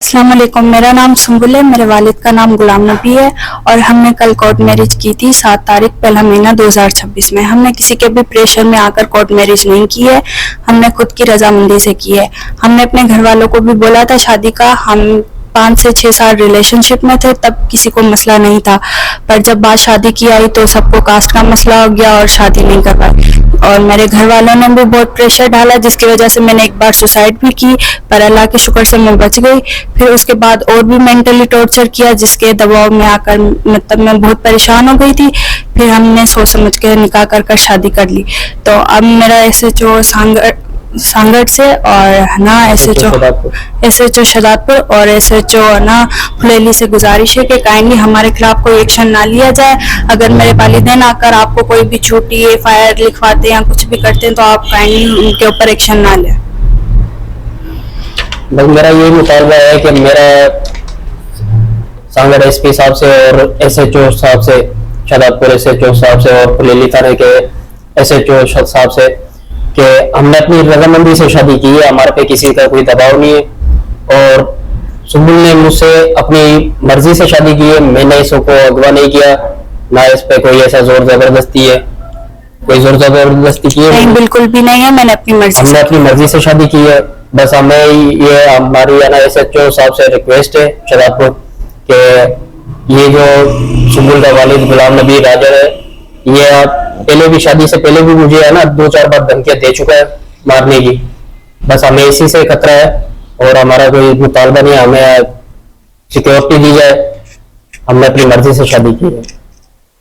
अस्सलाम वालेकुम। मेरा नाम सुम्बुल है, मेरे वालिद का नाम गुलाम नबी है और हमने कल कोर्ट मैरिज की थी 7 तारीख पहला महीना 2026 में। हमने किसी के भी प्रेशर में आकर कोर्ट मैरिज नहीं की है, हमने खुद की रजामंदी से की है। हमने अपने घर वालों को भी बोला था शादी का, हम 5 से 6 साल रिलेशनशिप में थे, तब किसी को मसला नहीं था, पर जब बात शादी की आई तो सबको कास्ट का मसला हो गया और शादी नहीं करवाई। और मेरे घर वालों ने भी बहुत प्रेशर डाला, जिसकी वजह से मैंने एक बार सुसाइड भी की, पर अल्लाह के शुक्र से मैं बच गई। फिर उसके बाद और भी मेंटली टॉर्चर किया, जिसके दबाव में आकर मतलब मैं बहुत परेशान हो गई थी। फिर हमने सोच समझ के निकाह कर शादी कर ली। तो अब मेरा SHO सांगड़ से और ना SHO शदादपुर और SHO ना फुलेली से गुजारिश है कि काइंडली हमारे खिलाफ कोई एक्शन ना लिया जाए। अगर मेरे वालिदैन आकर आपको कोई भी छोटी FIR लिखवाते हैं या कुछ भी करते हैं तो आप काइंडली उनके ऊपर एक्शन ना लें। बस मेरा ये मुतालबा है कि मेरा सांगड़ SP साहब से और SHO साहब से, शदादपुर SHO साहब से और फुलेली थाने के SHO साहब से कि हमने अपनी रजामंदी से शादी की है, हमारे पे किसी का कोई दबाव नहीं है। और सुम्बुल ने मुझसे अपनी मर्जी से शादी की है, मैंने इसको अगवा नहीं किया, ना इस पे कोई ऐसा जोर जबरदस्ती है, कोई जोर जबरदस्ती की है नहीं, बिल्कुल भी नहीं है। हमने अपनी मर्जी से शादी की है। बस हमें ये हमारी SHO साहब से रिक्वेस्ट है शदादपुर कि ये जो सुम्बुल का वालिद गुलाम नबी राजर है, ये आप पहले भी शादी से पहले भी मुझे 2-4 बार धमकियां दे चुका है मारने की। बस हमें इसी से खतरा है और हमारा कोई मुतालबा नहीं है, हमें सिक्योरिटी दी जाए। हमने अपनी मर्जी से शादी की है।